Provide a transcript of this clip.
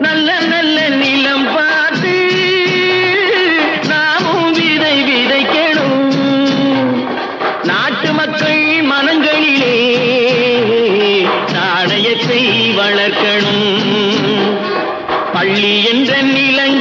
நல்ல நல்ல நிலம் பார்த்து நாமும் விதை விதைக்கணும். நாட்டு மக்கள் மனங்களிலே நாணயத்தை வளர்க்கணும். பள்ளி என்ற நிலங்கள்